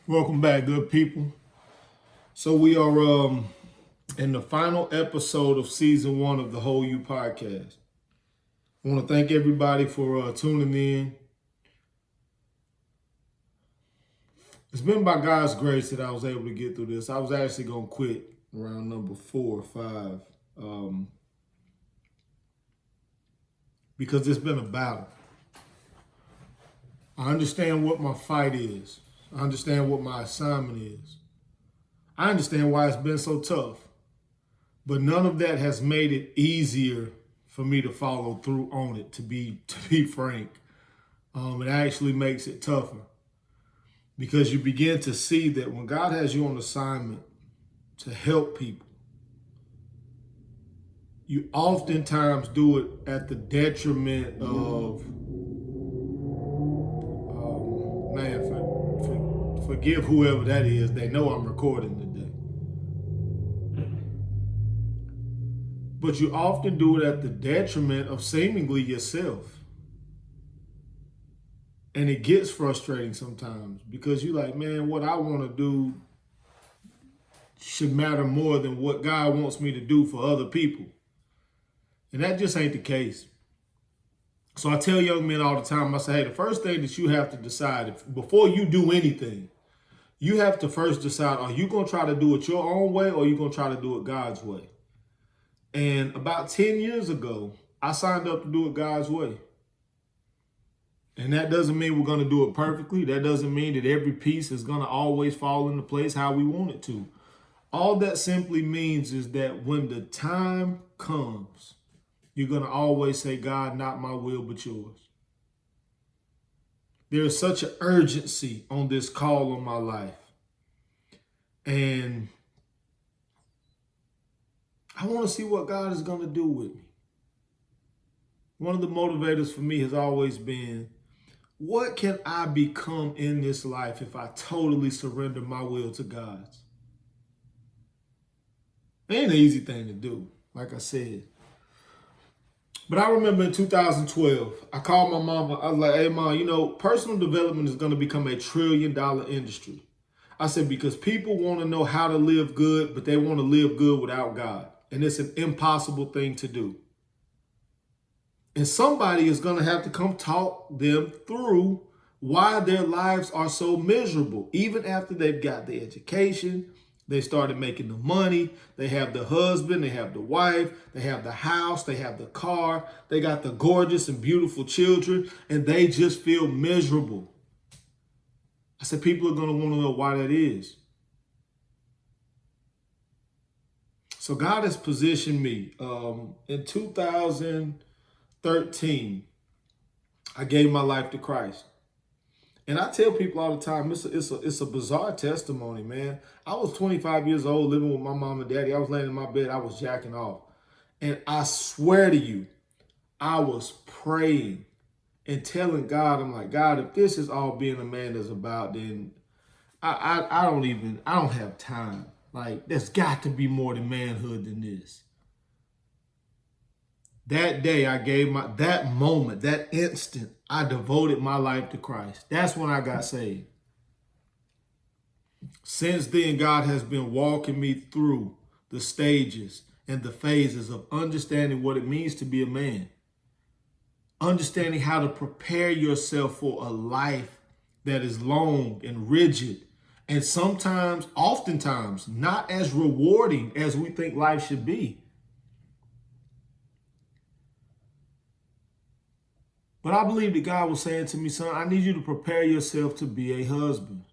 Welcome back, good people. So we are in the final episode of season 1 of the Whole You podcast. I want to thank everybody for tuning in. It's been by God's grace that I was able to get through this. I was actually going to quit around number 4 or 5 because it's been a battle. I understand what my fight is. I understand what my assignment is. I understand why it's been so tough. But none of that has made it easier for me to follow through on it, to be frank. It actually makes it tougher because you begin to see that when God has you on assignment to help people, you oftentimes do it at the detriment of, forgive whoever that is. They know I'm recording today. But you often do it at the detriment of seemingly yourself. And it gets frustrating sometimes because you're like, man, what I want to do should matter more than what God wants me to do for other people. And that just ain't the case. So I tell young men all the time, I say, hey, the first thing that you have to decide, before you do anything, you have to first decide, are you going to try to do it your own way or are you going to try to do it God's way? And about 10 years ago, I signed up to do it God's way. And that doesn't mean we're going to do it perfectly. That doesn't mean that every piece is going to always fall into place how we want it to. All that simply means is that when the time comes, you're going to always say, God, not my will, but yours. There is such an urgency on this call on my life. And I want to see what God is going to do with me. One of the motivators for me has always been, what can I become in this life if I totally surrender my will to God's? It ain't an easy thing to do, like I said. But I remember in 2012, I called my mama. I was like, hey, Mom, personal development is going to become a $1 trillion industry. I said, because people want to know how to live good, but they want to live good without God. And it's an impossible thing to do. And somebody is going to have to come talk them through why their lives are so miserable. Even after they've got the education, they started making the money, they have the husband, they have the wife, they have the house, they have the car, they got the gorgeous and beautiful children, and they just feel miserable. I said, people are going to want to know why that is. So God has positioned me. In 2013, I gave my life to Christ. And I tell people all the time, it's a bizarre testimony, man. I was 25 years old living with my mom and daddy. I was laying in my bed. I was jacking off. And I swear to you, I was praying and telling God, I'm like, God, if this is all being a man is about, then I don't have time. Like, there's got to be more to manhood than this. That day that moment, that instant, I devoted my life to Christ. That's when I got saved. Since then, God has been walking me through the stages and the phases of understanding what it means to be a man. Understanding how to prepare yourself for a life that is long and rigid and oftentimes, not as rewarding as we think life should be. But I believe that God was saying to me, son, I need you to prepare yourself to be a husband.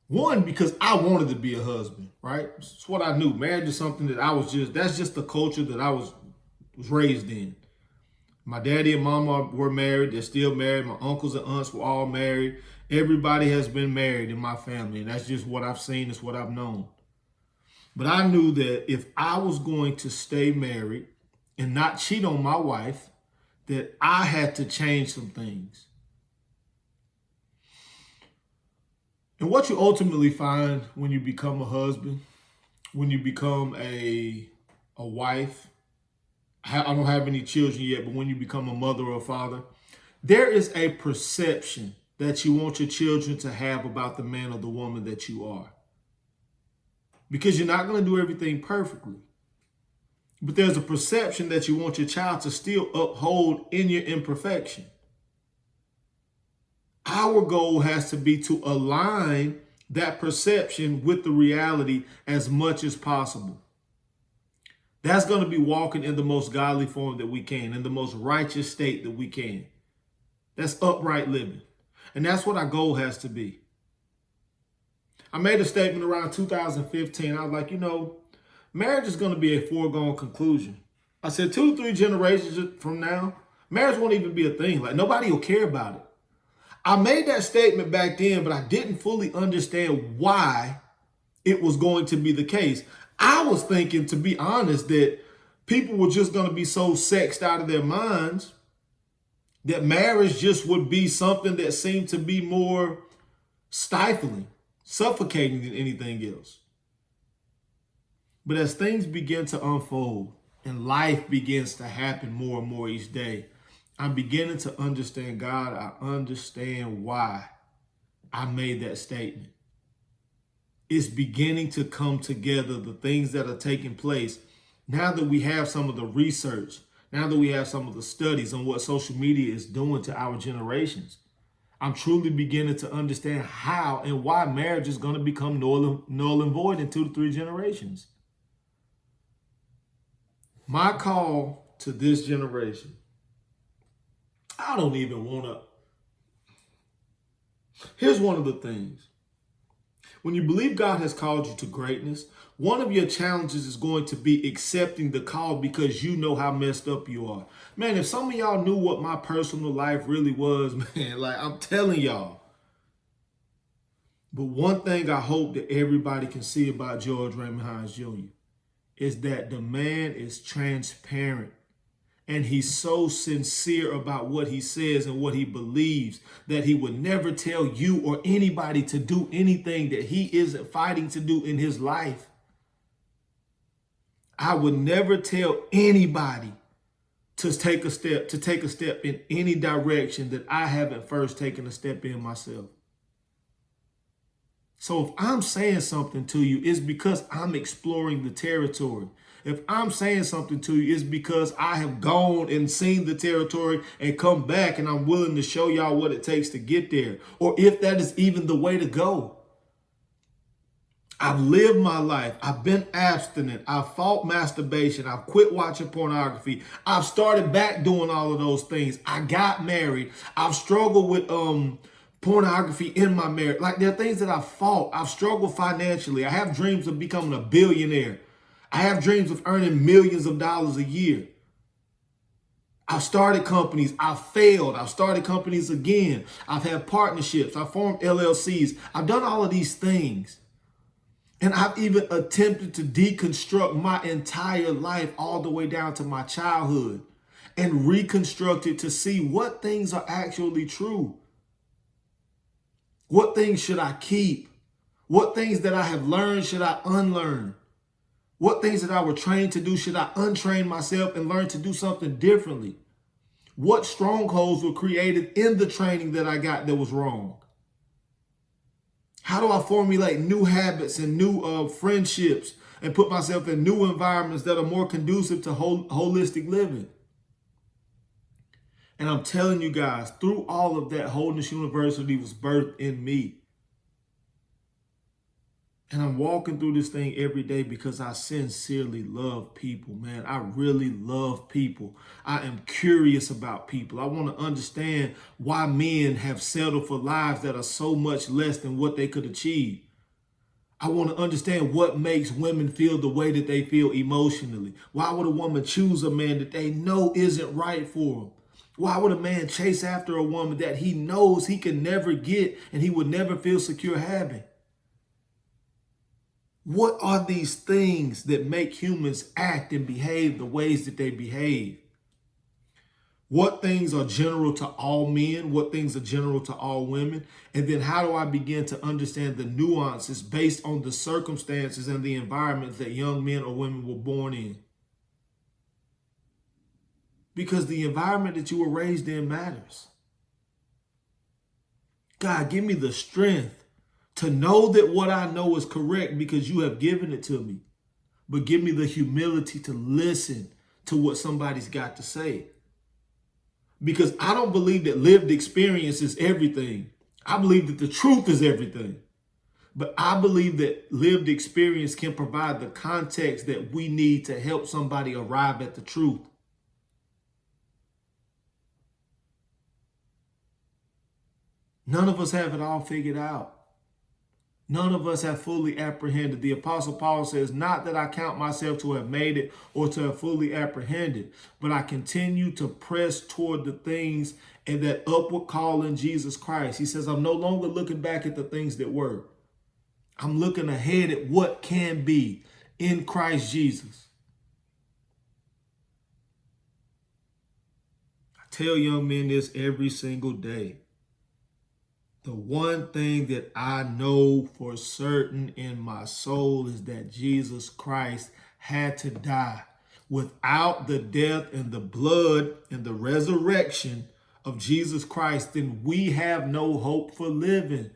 One, because I wanted to be a husband, right? It's what I knew. Marriage is something that that's just the culture that I was raised in. My daddy and mama were married. They're still married. My uncles and aunts were all married. Everybody has been married in my family. And that's just what I've seen. It's what I've known. But I knew that if I was going to stay married and not cheat on my wife, that I had to change some things. And what you ultimately find when you become a husband, when you become a wife, I don't have any children yet, but when you become a mother or a father, there is a perception that you want your children to have about the man or the woman that you are. Because you're not going to do everything perfectly. But there's a perception that you want your child to still uphold in your imperfection. Our goal has to be to align that perception with the reality as much as possible. That's going to be walking in the most godly form that we can, in the most righteous state that we can. That's upright living. And that's what our goal has to be. I made a statement around 2015. I was like, marriage is going to be a foregone conclusion. I said 2 to 3 generations from now, marriage won't even be a thing. Like, nobody will care about it. I made that statement back then, but I didn't fully understand why it was going to be the case. I was thinking, to be honest, that people were just going to be so sexed out of their minds that marriage just would be something that seemed to be more stifling, suffocating than anything else. But as things begin to unfold and life begins to happen more and more each day, I'm beginning to understand, God, I understand why I made that statement. It's beginning to come together, the things that are taking place. Now that we have some of the research, now that we have some of the studies on what social media is doing to our generations, I'm truly beginning to understand how and why marriage is going to become null and void in 2 to 3 generations. My call to this generation, I don't even want to. Here's one of the things. When you believe God has called you to greatness, one of your challenges is going to be accepting the call because you know how messed up you are. Man, if some of y'all knew what my personal life really was, man, like I'm telling y'all. But one thing I hope that everybody can see about George Raymond Hines Jr. is that the man is transparent. And he's so sincere about what he says and what he believes that he would never tell you or anybody to do anything that he isn't fighting to do in his life. I would never tell anybody to take a step in any direction that I haven't first taken a step in myself. So if I'm saying something to you, it's because I'm exploring the territory. If I'm saying something to you, it's because I have gone and seen the territory and come back and I'm willing to show y'all what it takes to get there. Or if that is even the way to go. I've lived my life. I've been abstinent. I've fought masturbation. I've quit watching pornography. I've started back doing all of those things. I got married. I've struggled with pornography in my marriage. Like, there are things that I've fought. I've struggled financially. I have dreams of becoming a billionaire. I have dreams of earning millions of dollars a year. I've started companies. I've failed. I've started companies again. I've had partnerships. I've formed LLCs. I've done all of these things. And I've even attempted to deconstruct my entire life all the way down to my childhood and reconstruct it to see what things are actually true. What things should I keep? What things that I have learned should I unlearn? What things that I were trained to do should I untrain myself and learn to do something differently? What strongholds were created in the training that I got that was wrong? How do I formulate new habits and new friendships and put myself in new environments that are more conducive to holistic living? And I'm telling you guys, through all of that, Holiness University was birthed in me. And I'm walking through this thing every day because I sincerely love people, man. I really love people. I am curious about people. I want to understand why men have settled for lives that are so much less than what they could achieve. I want to understand what makes women feel the way that they feel emotionally. Why would a woman choose a man that they know isn't right for them? Why would a man chase after a woman that he knows he can never get and he would never feel secure having? What are these things that make humans act and behave the ways that they behave? What things are general to all men? What things are general to all women? And then how do I begin to understand the nuances based on the circumstances and the environments that young men or women were born in? Because the environment that you were raised in matters. God, give me the strength to know that what I know is correct because you have given it to me. But give me the humility to listen to what somebody's got to say. Because I don't believe that lived experience is everything. I believe that the truth is everything. But I believe that lived experience can provide the context that we need to help somebody arrive at the truth. None of us have it all figured out. None of us have fully apprehended. The Apostle Paul says, not that I count myself to have made it or to have fully apprehended, but I continue to press toward the things and that upward call in Jesus Christ. He says, I'm no longer looking back at the things that were. I'm looking ahead at what can be in Christ Jesus. I tell young men this every single day. The one thing that I know for certain in my soul is that Jesus Christ had to die. Without the death and the blood and the resurrection of Jesus Christ, then we have no hope for living.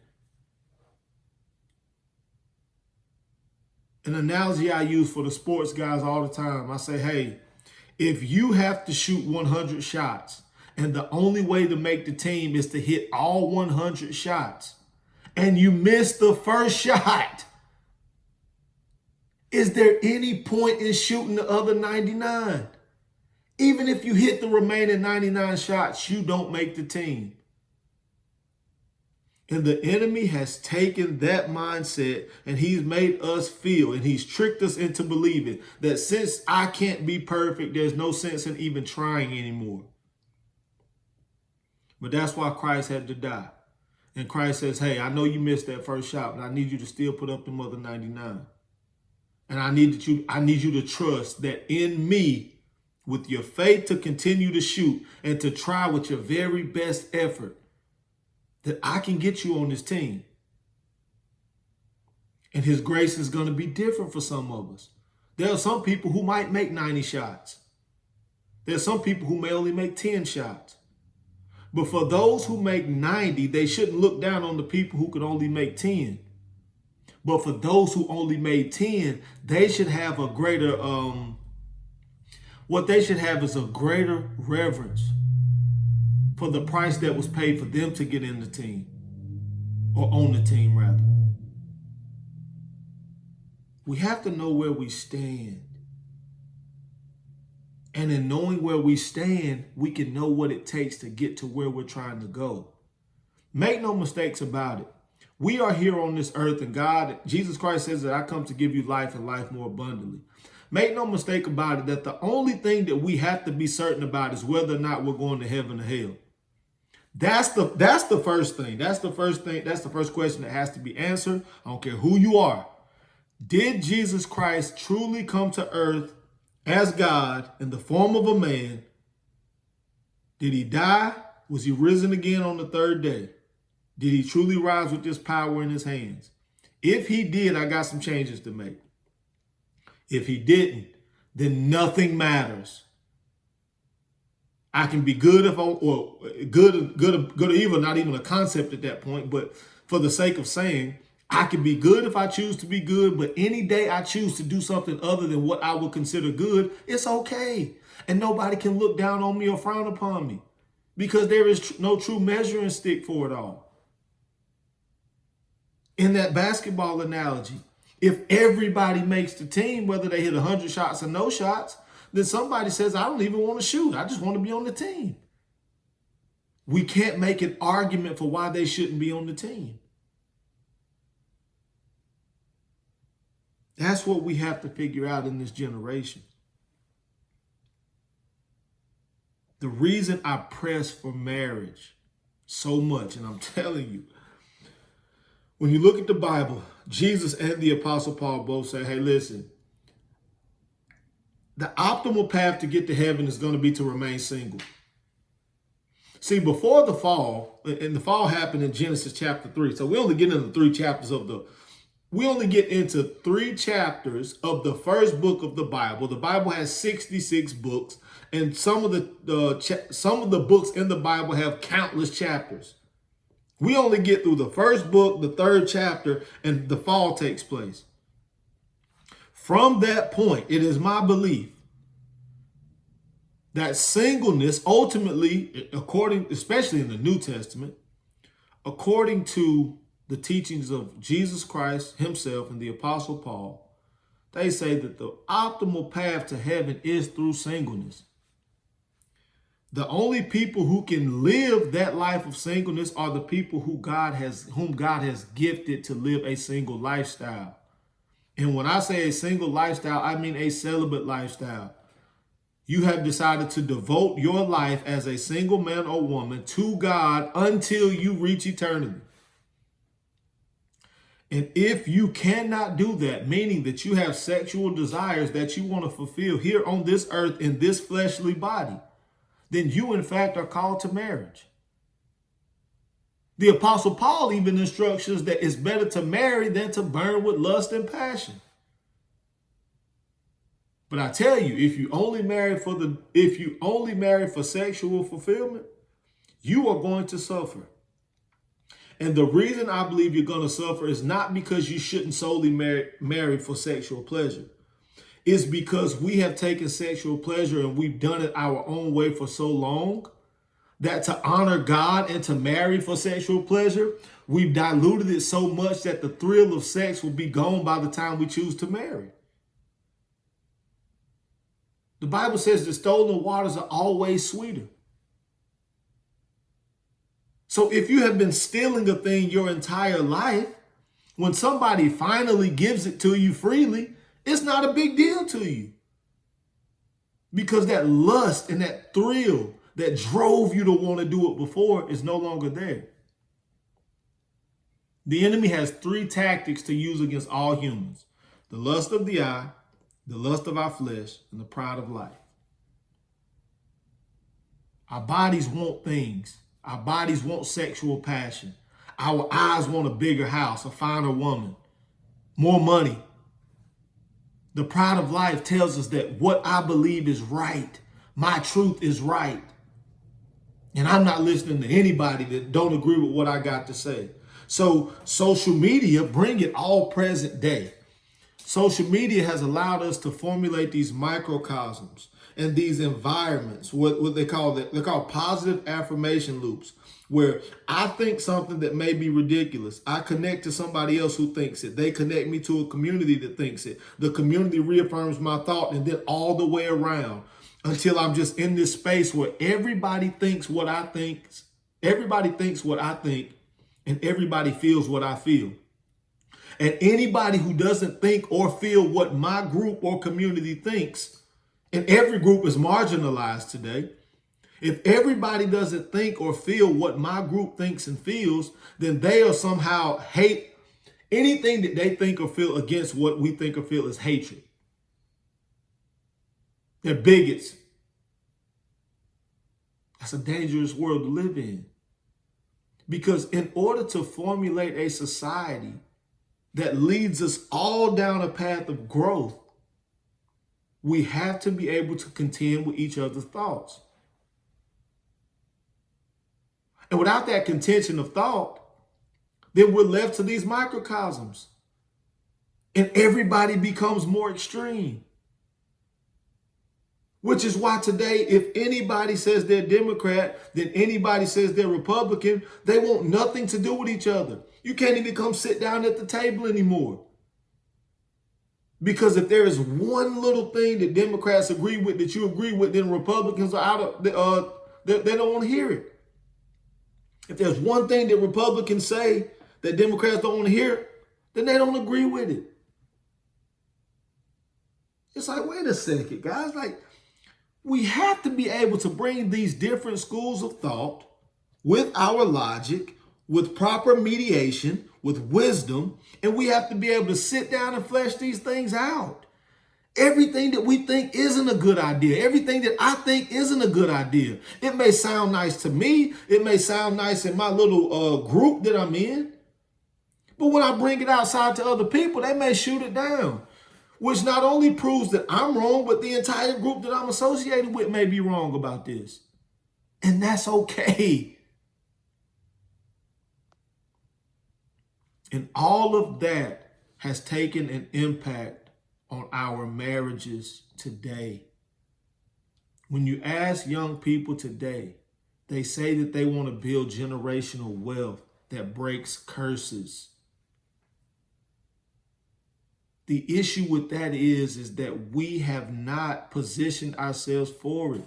An analogy I use for the sports guys all the time, I say, hey, if you have to shoot 100 shots, and the only way to make the team is to hit all 100 shots, and you miss the first shot, is there any point in shooting the other 99? Even if you hit the remaining 99 shots, you don't make the team. And the enemy has taken that mindset and he's made us feel and he's tricked us into believing that since I can't be perfect, there's no sense in even trying anymore. But that's why Christ had to die. And Christ says, hey, I know you missed that first shot, but I need you to still put up them other 99. And I need you to trust that in me, with your faith to continue to shoot and to try with your very best effort, that I can get you on this team. And his grace is going to be different for some of us. There are some people who might make 90 shots. There are some people who may only make 10 shots. But for those who make 90, they shouldn't look down on the people who could only make 10. But for those who only made 10, they should have a greater, what they should have is a greater reverence for the price that was paid for them to get in the team, or on the team rather. We have to know where we stand. And in knowing where we stand, we can know what it takes to get to where we're trying to go. Make no mistakes about it. We are here on this earth, and Jesus Christ says that I come to give you life and life more abundantly. Make no mistake about it that the only thing that we have to be certain about is whether or not we're going to heaven or hell. That's the first thing. That's the first thing. That's the first question that has to be answered. I don't care who you are. Did Jesus Christ truly come to earth as God in the form of a man? Did he die? Was he risen again on the third day? Did he truly rise with this power in his hands? If he did, I got some changes to make. If he didn't, then nothing matters. I can be good or good or evil, not even a concept at that point, but for the sake of saying, I can be good if I choose to be good, but any day I choose to do something other than what I would consider good, it's okay. And nobody can look down on me or frown upon me because there is no true measuring stick for it all. In that basketball analogy, if everybody makes the team, whether they hit 100 shots or no shots, then somebody says, I don't even want to shoot. I just want to be on the team. We can't make an argument for why they shouldn't be on the team. That's what we have to figure out in this generation. The reason I press for marriage so much, and I'm telling you, when you look at the Bible, Jesus and the Apostle Paul both say, hey, listen, the optimal path to get to heaven is going to be to remain single. See, before the fall, and the fall happened in Genesis chapter 3. So we only get into 3 chapters of the first book of the Bible. The Bible has 66 books, and some of the books in the Bible have countless chapters. We only get through the first book, the third chapter, and the fall takes place. From that point, it is my belief that singleness ultimately, especially in the New Testament, according to the teachings of Jesus Christ himself and the Apostle Paul, they say that the optimal path to heaven is through singleness. The only people who can live that life of singleness are the people whom God has gifted to live a single lifestyle. And when I say a single lifestyle, I mean a celibate lifestyle. You have decided to devote your life as a single man or woman to God until you reach eternity. And if you cannot do that, meaning that you have sexual desires that you want to fulfill here on this earth in this fleshly body, then you in fact are called to marriage. The Apostle Paul even instructs us that it's better to marry than to burn with lust and passion. But I tell you, if you only marry for sexual fulfillment, you are going to suffer. And the reason I believe you're going to suffer is not because you shouldn't solely marry for sexual pleasure. It's because we have taken sexual pleasure and we've done it our own way for so long that to honor God and to marry for sexual pleasure, we've diluted it so much that the thrill of sex will be gone by the time we choose to marry. The Bible says the stolen waters are always sweeter. So if you have been stealing a thing your entire life, when somebody finally gives it to you freely, it's not a big deal to you. Because that lust and that thrill that drove you to want to do it before is no longer there. The enemy has 3 tactics to use against all humans: the lust of the eye, the lust of our flesh, and the pride of life. Our bodies want things. Our bodies want sexual passion. Our eyes want a bigger house, a finer woman, more money. The pride of life tells us that what I believe is right, my truth is right. And I'm not listening to anybody that don't agree with what I got to say. So social media, bring it all present day. Social media has allowed us to formulate these microcosms and these environments, what they're called positive affirmation loops, where I think something that may be ridiculous. I connect to somebody else who thinks it. They connect me to a community that thinks it. The community reaffirms my thought, and then all the way around until I'm just in this space where everybody thinks what I think, everybody thinks what I think, and everybody feels what I feel. And anybody who doesn't think or feel what my group or community thinks, and every group is marginalized today, if everybody doesn't think or feel what my group thinks and feels, then they are somehow hate. Anything that they think or feel against what we think or feel is hatred. They're bigots. That's a dangerous world to live in. Because in order to formulate a society that leads us all down a path of growth, we have to be able to contend with each other's thoughts. And without that contention of thought, then we're left to these microcosms. And everybody becomes more extreme. Which is why today, if anybody says they're Democrat, then anybody says they're Republican, they want nothing to do with each other. You can't even come sit down at the table anymore. Because if there is one little thing that Democrats agree with that you agree with, then Republicans are out of they don't want to hear it. If there's one thing that Republicans say that Democrats don't want to hear, then they don't agree with it. It's like, wait a second, guys. Like, we have to be able to bring these different schools of thought with our logic, with proper mediation, with wisdom, and we have to be able to sit down and flesh these things out. Everything that we think isn't a good idea. Everything that I think isn't a good idea. It may sound nice to me. It may sound nice in my little group that I'm in. But when I bring it outside to other people, they may shoot it down. Which not only proves that I'm wrong, but the entire group that I'm associated with may be wrong about this. And that's okay. And all of that has taken an impact on our marriages today. When you ask young people today, they say that they want to build generational wealth that breaks curses. The issue with that is that we have not positioned ourselves for it.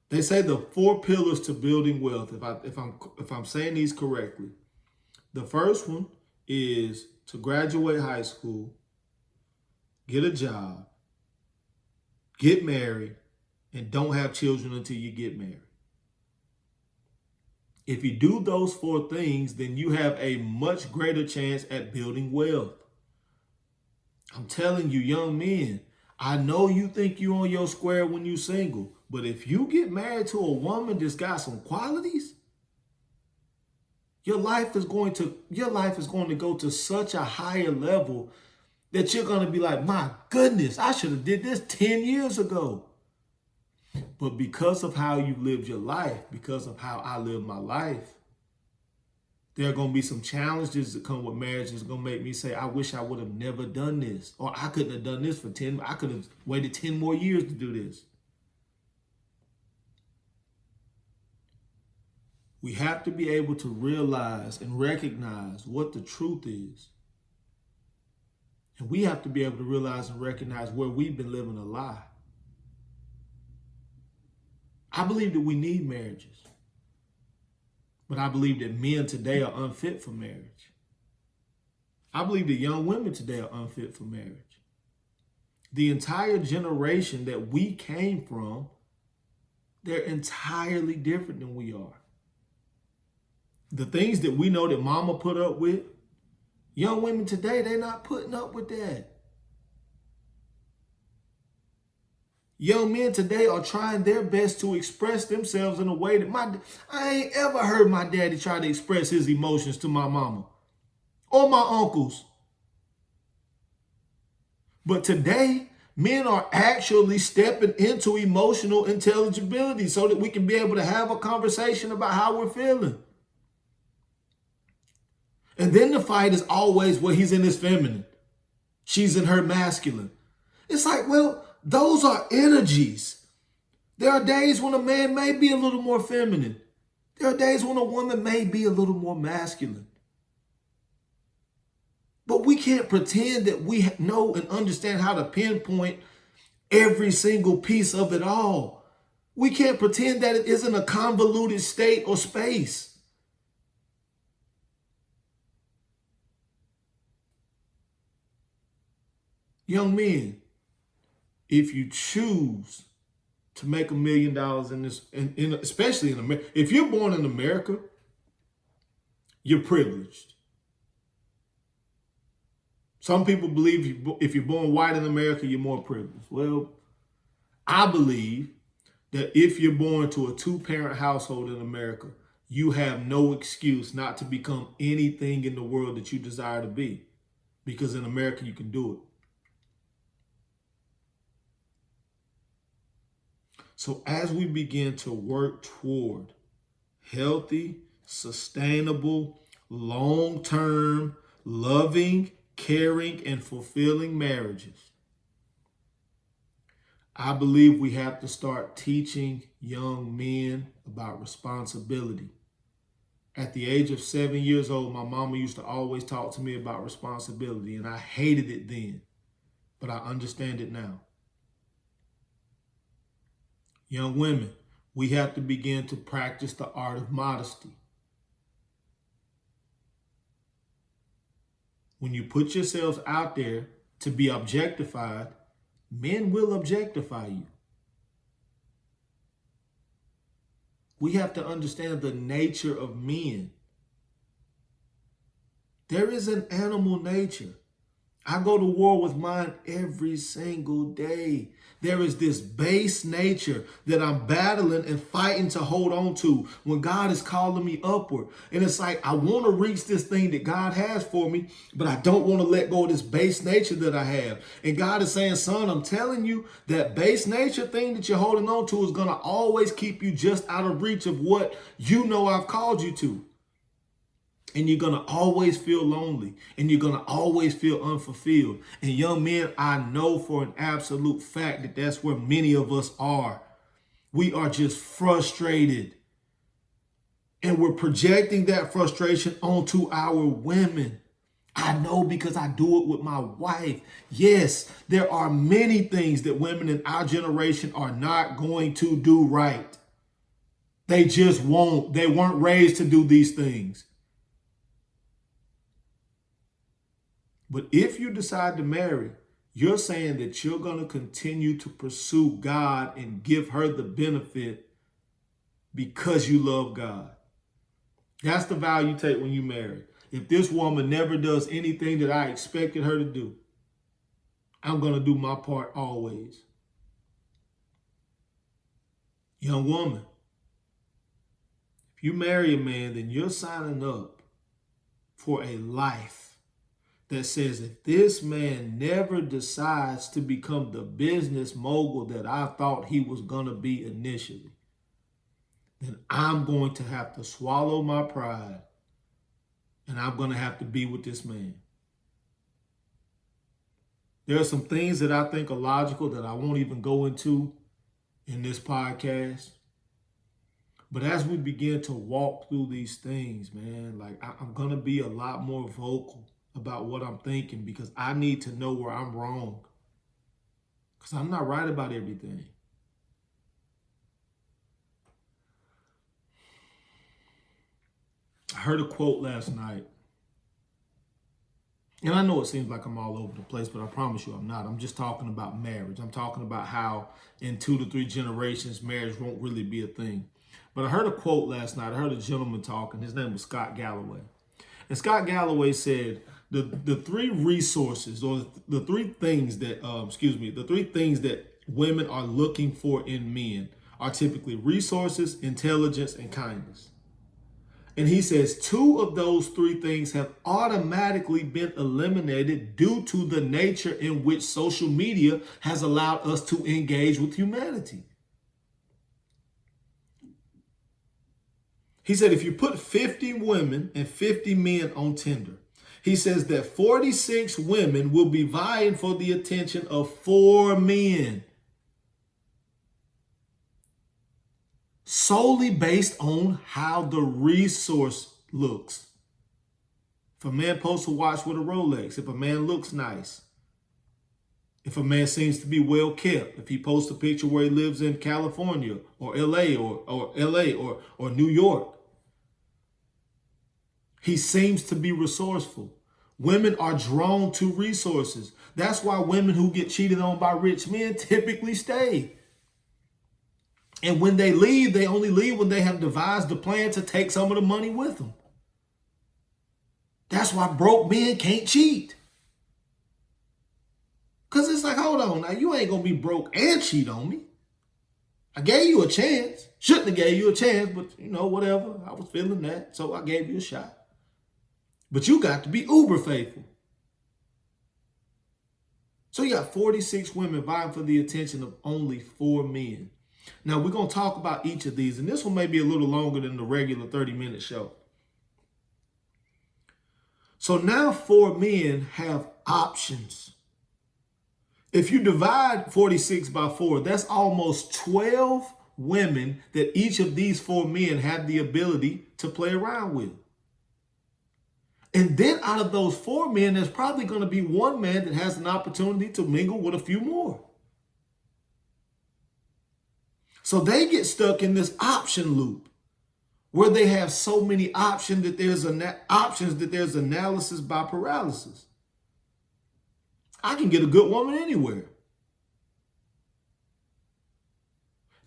They say the 4 pillars to building wealth. If I'm saying these correctly, the first one is to graduate high school, get a job, get married, and don't have children until you get married. If you do those 4 things, then you have a much greater chance at building wealth. I'm telling you, young men, I know you think you're on your square when you're single, but if you get married to a woman that's got some qualities, your life is going to go to such a higher level that you're going to be like, my goodness, I should have did this 10 years ago. But because of how you lived your life, because of how I live my life, there are going to be some challenges that come with marriage that's going to make me say, I wish I would have never done this. Or I couldn't have done this for 10. I could have waited 10 more years to do this. We have to be able to realize and recognize what the truth is. And we have to be able to realize and recognize where we've been living a lie. I believe that we need marriages. But I believe that men today are unfit for marriage. I believe that young women today are unfit for marriage. The entire generation that we came from, they're entirely different than we are. The things that we know that mama put up with, young women today, they're not putting up with that. Young men today are trying their best to express themselves in a way that I ain't ever heard my daddy try to express his emotions to my mama or my uncles. But today, men are actually stepping into emotional intelligibility so that we can be able to have a conversation about how we're feeling. And then the fight is always, well, he's in his feminine. She's in her masculine. It's like, well, those are energies. There are days when a man may be a little more feminine. There are days when a woman may be a little more masculine. But we can't pretend that we know and understand how to pinpoint every single piece of it all. We can't pretend that it isn't a convoluted state or space. Young men, if you choose to make $1 million in this, especially in America, if you're born in America, you're privileged. Some people believe if you're born white in America, you're more privileged. Well, I believe that if you're born to a 2-parent household in America, you have no excuse not to become anything in the world that you desire to be, because in America, you can do it. So as we begin to work toward healthy, sustainable, long-term, loving, caring, and fulfilling marriages, I believe we have to start teaching young men about responsibility. At the age of 7 years old, my mama used to always talk to me about responsibility, and I hated it then, but I understand it now. Young women, we have to begin to practice the art of modesty. When you put yourselves out there to be objectified, men will objectify you. We have to understand the nature of men. There is an animal nature. I go to war with mine every single day. There is this base nature that I'm battling and fighting to hold on to when God is calling me upward. And it's like, I want to reach this thing that God has for me, but I don't want to let go of this base nature that I have. And God is saying, son, I'm telling you, that base nature thing that you're holding on to is going to always keep you just out of reach of what you know I've called you to. And you're going to always feel lonely. And you're going to always feel unfulfilled. And young men, I know for an absolute fact that that's where many of us are. We are just frustrated. And we're projecting that frustration onto our women. I know because I do it with my wife. Yes, there are many things that women in our generation are not going to do right. They just won't. They weren't raised to do these things. But if you decide to marry, you're saying that you're going to continue to pursue God and give her the benefit because you love God. That's the vow you take when you marry. If this woman never does anything that I expected her to do, I'm going to do my part always. Young woman, if you marry a man, then you're signing up for a life that says if this man never decides to become the business mogul that I thought he was going to be initially, then I'm going to have to swallow my pride and I'm going to have to be with this man. There are some things that I think are logical that I won't even go into in this podcast. But as we begin to walk through these things, man, like I'm going to be a lot more vocal about what I'm thinking because I need to know where I'm wrong. Because I'm not right about everything. I heard a quote last night. And I know it seems like I'm all over the place, but I promise you I'm not. I'm just talking about marriage. I'm talking about how in 2 to 3 generations, marriage won't really be a thing. But I heard a quote last night. I heard a gentleman talking. His name was Scott Galloway. And Scott Galloway said the 3 resources or the 3 things that, the 3 things that women are looking for in men are typically resources, intelligence, and kindness. And he says 2 of those 3 things have automatically been eliminated due to the nature in which social media has allowed us to engage with humanity. He said if you put 50 women and 50 men on Tinder, he says that 46 women will be vying for the attention of 4 men. Solely based on how the resource looks. If a man posts a watch with a Rolex, if a man looks nice, if a man seems to be well kept, if he posts a picture where he lives in California or LA or New York, he seems to be resourceful. Women are drawn to resources. That's why women who get cheated on by rich men typically stay. And when they leave, they only leave when they have devised a plan to take some of the money with them. That's why broke men can't cheat. Because it's like, hold on, now you ain't going to be broke and cheat on me. I gave you a chance. Shouldn't have gave you a chance, but whatever. I was feeling that, so I gave you a shot. But you got to be uber faithful. So you got 46 women vying for the attention of only 4 men. Now, we're going to talk about each of these, and this one may be a little longer than the regular 30-minute show. So now 4 men have options. If you divide 46 by 4, that's almost 12 women that each of these 4 men have the ability to play around with. And then out of those 4 men, there's probably going to be 1 man that has an opportunity to mingle with a few more. So they get stuck in this option loop where they have so many options that there's analysis by paralysis. I can get a good woman anywhere.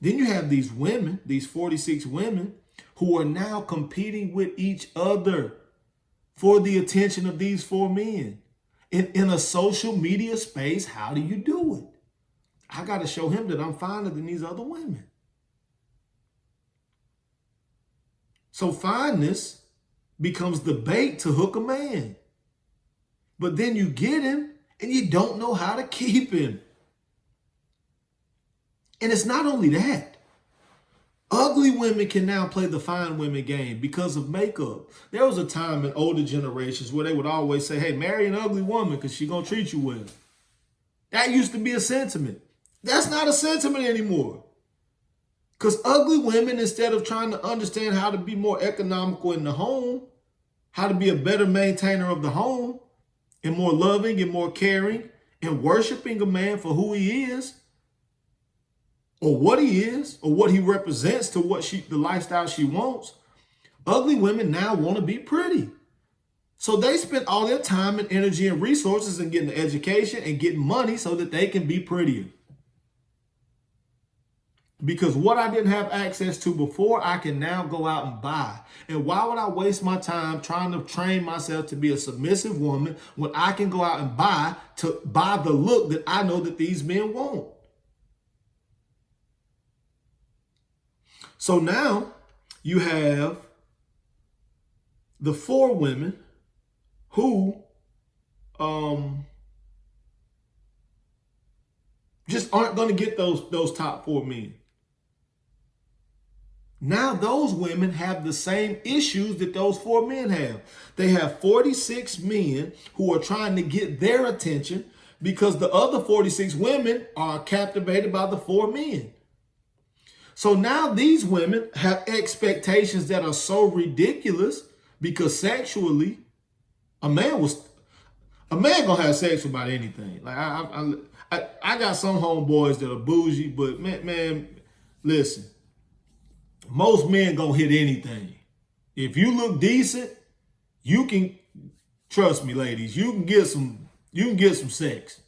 Then you have these women, these 46 women, who are now competing with each other for the attention of these 4 men. In a social media space, how do you do it? I got to show him that I'm finer than these other women. So fineness becomes the bait to hook a man. But then you get him and you don't know how to keep him. And it's not only that. Ugly women can now play the fine women game because of makeup. There was a time in older generations where they would always say, hey, marry an ugly woman because she's going to treat you well. That used to be a sentiment. That's not a sentiment anymore. Because ugly women, instead of trying to understand how to be more economical in the home, how to be a better maintainer of the home, and more loving and more caring, and worshiping a man for who he is, or what he is, or what he represents to the lifestyle she wants, ugly women now want to be pretty. So they spend all their time and energy and resources in getting an education and getting money so that they can be prettier. Because what I didn't have access to before, I can now go out and buy. And why would I waste my time trying to train myself to be a submissive woman when I can go out and buy the look that I know that these men want? So now you have the 4 women who just aren't going to get those top 4 men. Now those women have the same issues that those 4 men have. They have 46 men who are trying to get their attention because the other 46 women are captivated by the 4 men. So now these women have expectations that are so ridiculous because sexually, a man gonna have sex about anything. Like I got some homeboys that are bougie, but man, listen. Most men gonna hit anything. If you look decent, you can, trust me, ladies, you can get some sex.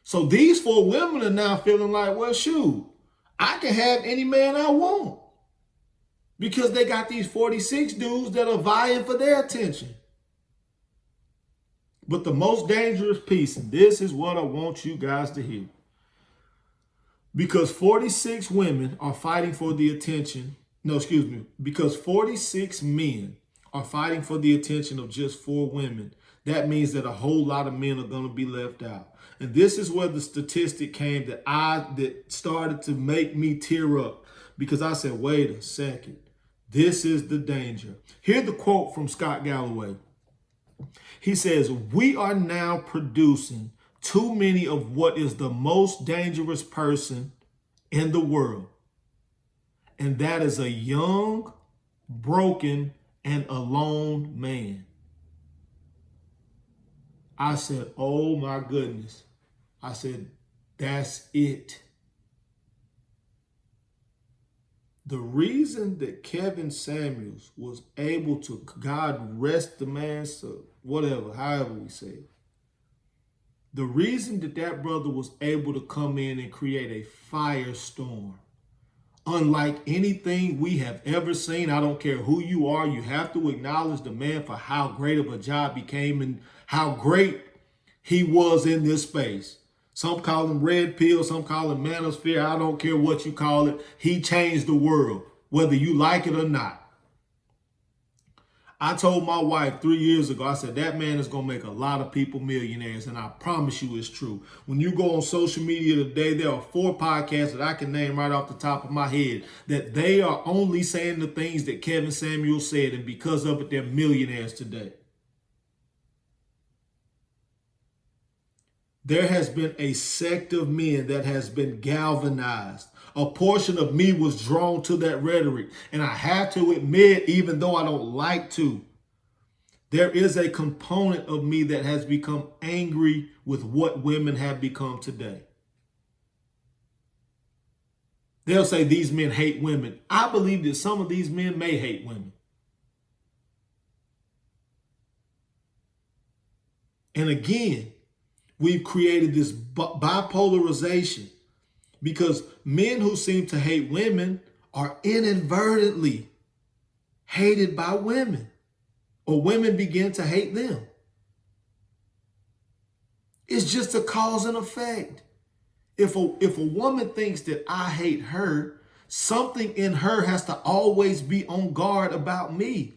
So these 4 women are now feeling like, well, shoot, I can have any man I want. Because they got these 46 dudes that are vying for their attention. But the most dangerous piece, and this is what I want you guys to hear. Because 46 women are fighting for the attention. Because 46 men are fighting for the attention of just 4 women. That means that a whole lot of men are going to be left out. And this is where the statistic came that started to make me tear up. Because I said, wait a second. This is the danger. Here's the quote from Scott Galloway. He says, we are now producing too many of what is the most dangerous person in the world. And that is a young, broken, and alone man. I said, oh my goodness. I said, that's it. The reason that Kevin Samuels was able to, God rest the man, so whatever, however we say it. The reason that brother was able to come in and create a firestorm, unlike anything we have ever seen, I don't care who you are, you have to acknowledge the man for how great of a job he came and how great he was in this space. Some call him red pill, some call him manosphere. I don't care what you call it. He changed the world, whether you like it or not. I told my wife 3 years ago, I said, that man is going to make a lot of people millionaires. And I promise you it's true. When you go on social media today, there are 4 podcasts that I can name right off the top of my head that they are only saying the things that Kevin Samuel said. And because of it, they're millionaires today. There has been a sect of men that has been galvanized. A portion of me was drawn to that rhetoric. And I have to admit, even though I don't like to, there is a component of me that has become angry with what women have become today. They'll say these men hate women. I believe that some of these men may hate women. And again, we've created this bipolarization because men who seem to hate women are inadvertently hated by women, or women begin to hate them. It's just a cause and effect. If a woman thinks that I hate her, something in her has to always be on guard about me.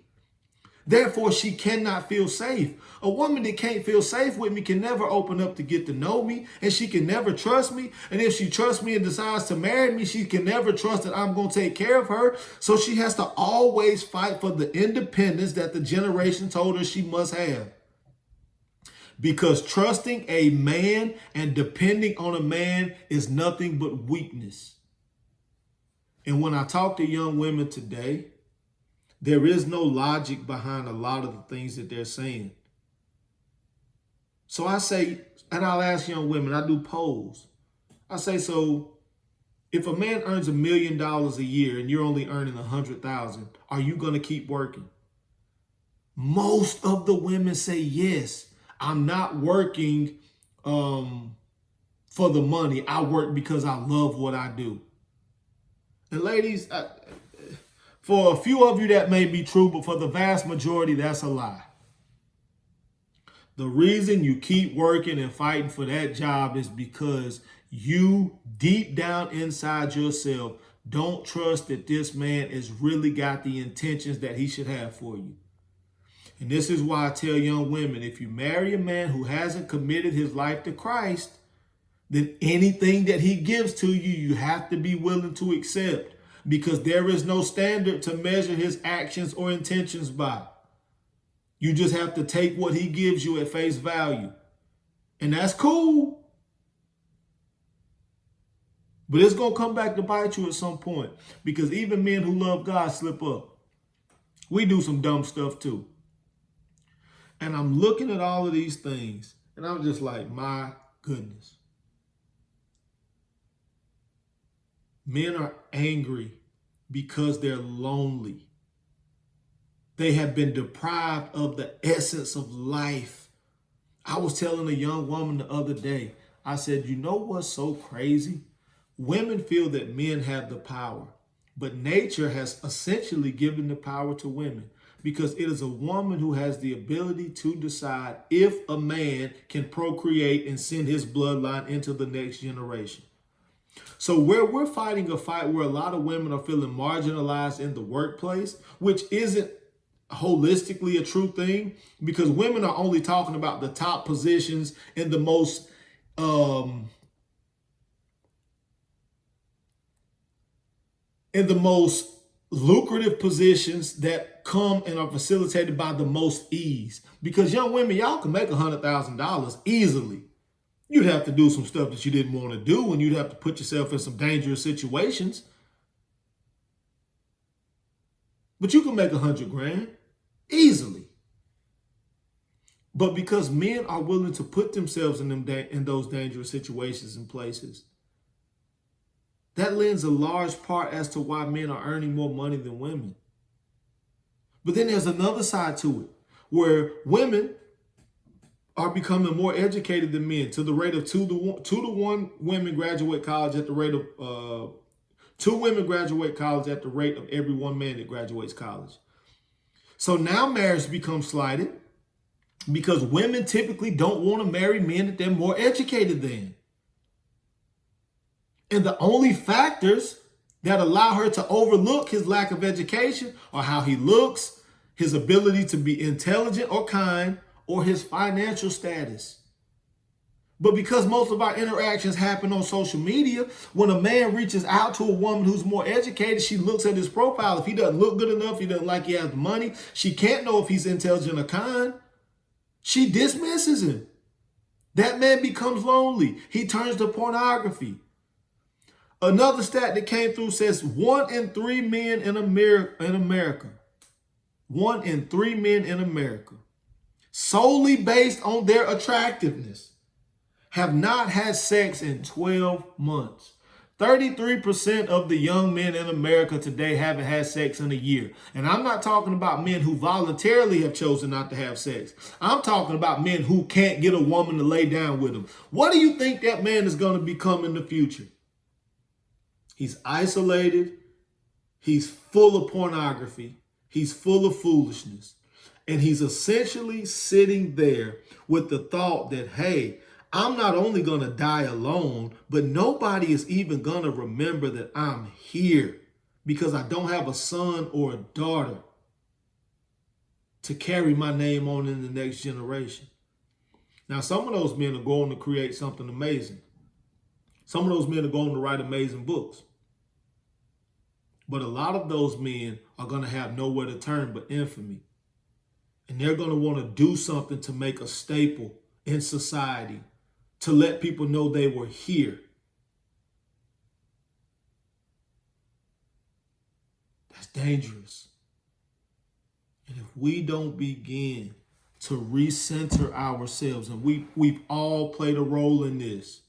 Therefore, she cannot feel safe. A woman that can't feel safe with me can never open up to get to know me, and she can never trust me. And if she trusts me and decides to marry me, she can never trust that I'm going to take care of her. So she has to always fight for the independence that the generation told her she must have. Because trusting a man and depending on a man is nothing but weakness. And when I talk to young women today, there is no logic behind a lot of the things that they're saying. So I say, and I'll ask young women, I do polls. I say, so if a man earns $1 million a year and you're only earning 100,000, are you going to keep working? Most of the women say yes. I'm not working for the money. I work because I love what I do. And ladies, for a few of you that may be true, but for the vast majority, that's a lie. The reason you keep working and fighting for that job is because you, deep down inside yourself, don't trust that this man has really got the intentions that he should have for you. And this is why I tell young women, if you marry a man who hasn't committed his life to Christ, then anything that he gives to you, you have to be willing to accept, because there is no standard to measure his actions or intentions by. You just have to take what he gives you at face value. And that's cool. But it's going to come back to bite you at some point, because even men who love God slip up. We do some dumb stuff too. And I'm looking at all of these things, and I'm just like, my goodness. Men are angry because they're lonely. They have been deprived of the essence of life. I was telling a young woman the other day, I said, you know what's so crazy? Women feel that men have the power, but nature has essentially given the power to women, because it is a woman who has the ability to decide if a man can procreate and send his bloodline into the next generation. So where we're fighting a fight where a lot of women are feeling marginalized in the workplace, which isn't holistically a true thing, because women are only talking about the top positions in the most lucrative positions that come and are facilitated by the most ease. Because young women, y'all can make $100,000 easily. You'd have to do some stuff that you didn't want to do, and you'd have to put yourself in some dangerous situations. But you can make 100 grand easily. But because men are willing to put themselves in those dangerous situations and places, that lends a large part as to why men are earning more money than women. But then there's another side to it, where women are becoming more educated than men, to the rate of 2 to 1 women graduate college at the rate of 2 women graduate college at the rate of every 1 man that graduates college. So now marriage becomes slighted because women typically don't want to marry men that they're more educated than. And the only factors that allow her to overlook his lack of education are how he looks, his ability to be intelligent or kind, or his financial status. But because most of our interactions happen on social media, when a man reaches out to a woman who's more educated, she looks at his profile. If he doesn't look good enough, he doesn't like he has the money, she can't know if he's intelligent or kind. She dismisses him. That man becomes lonely. He turns to pornography. Another stat that came through says 1 in 3 men in America, 1 in 3 men in America, solely based on their attractiveness, have not had sex in 12 months. 33% of the young men in America today haven't had sex in a year. And I'm not talking about men who voluntarily have chosen not to have sex. I'm talking about men who can't get a woman to lay down with them. What do you think that man is going to become in the future? He's isolated. He's full of pornography. He's full of foolishness. And he's essentially sitting there with the thought that, hey, I'm not only going to die alone, but nobody is even going to remember that I'm here because I don't have a son or a daughter. to carry my name on in the next generation. Now, some of those men are going to create something amazing. Some of those men are going to write amazing books. But a lot of those men are going to have nowhere to turn but infamy. And they're going to want to do something to make a staple in society, to let people know they were here. That's dangerous. And if we don't begin to recenter ourselves, and we've all played a role in this.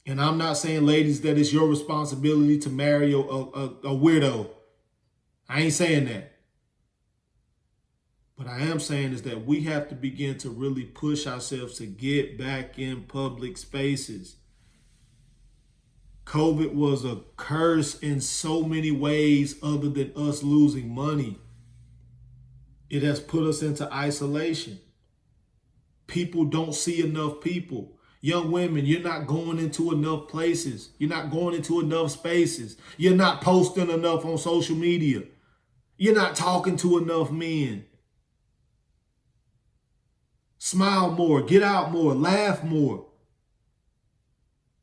And I'm not saying, ladies, that it's your responsibility to marry a weirdo. I ain't saying that. What I am saying is that we have to begin to really push ourselves to get back in public spaces. COVID was a curse in so many ways other than us losing money. It has put us into isolation. People don't see enough people. Young women, you're not going into enough places. You're not going into enough spaces. You're not posting enough on social media. You're not talking to enough men. Smile more, get out more, laugh more.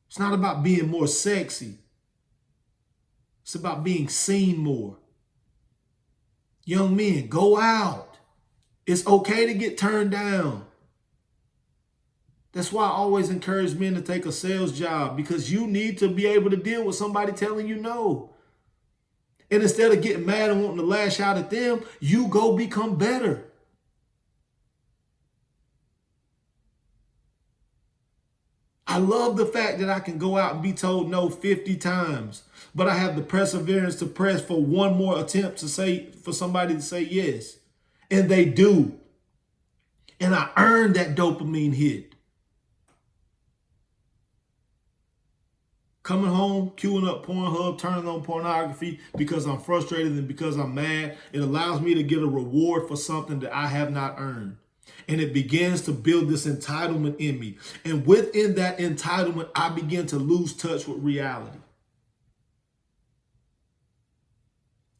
It's not about being more sexy. It's about being seen more. Young men, go out. It's okay to get turned down. That's why I always encourage men to take a sales job, because you need to be able to deal with somebody telling you no. And instead of getting mad and wanting to lash out at them, you go become better. I love the fact that I can go out and be told no 50 times, but I have the perseverance to press for one more attempt to say, for somebody to say yes. And they do. And I earned that dopamine hit. Coming home, queuing up Pornhub, turning on pornography because I'm frustrated and because I'm mad, it allows me to get a reward for something that I have not earned. And it begins to build this entitlement in me. And within that entitlement, I begin to lose touch with reality.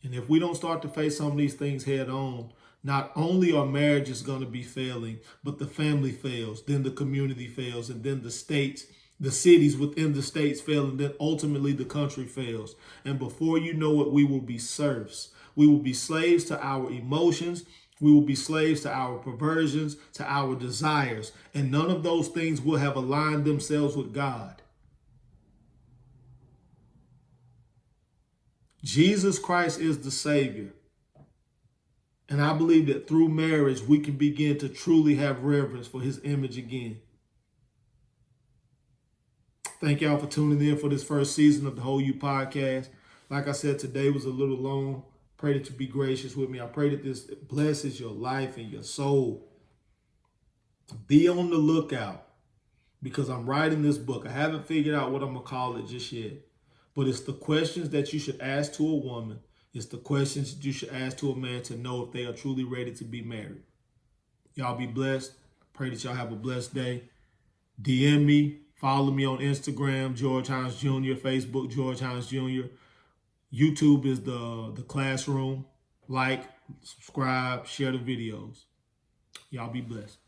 And if we don't start to face some of these things head on, not only are marriages going to be failing, but the family fails, then the community fails, and then the states, the cities within the states fail, and then ultimately the country fails. And before you know it, we will be serfs. We will be slaves to our emotions. We will be slaves to our perversions, to our desires. And none of those things will have aligned themselves with God. Jesus Christ is the Savior. And I believe that through marriage, we can begin to truly have reverence for his image again. Thank y'all for tuning in for this first season of the Whole You podcast. Like I said, today was a little long. Pray that you be gracious with me. I pray that this blesses your life and your soul. Be on the lookout, because I'm writing this book. I haven't figured out what I'm going to call it just yet. But it's the questions that you should ask to a woman. It's the questions that you should ask to a man to know if they are truly ready to be married. Y'all be blessed. Pray that y'all have a blessed day. DM me. Follow me on Instagram, George Hines Jr., Facebook, George Hines Jr. YouTube is the classroom. Like, subscribe, share the videos. Y'all be blessed.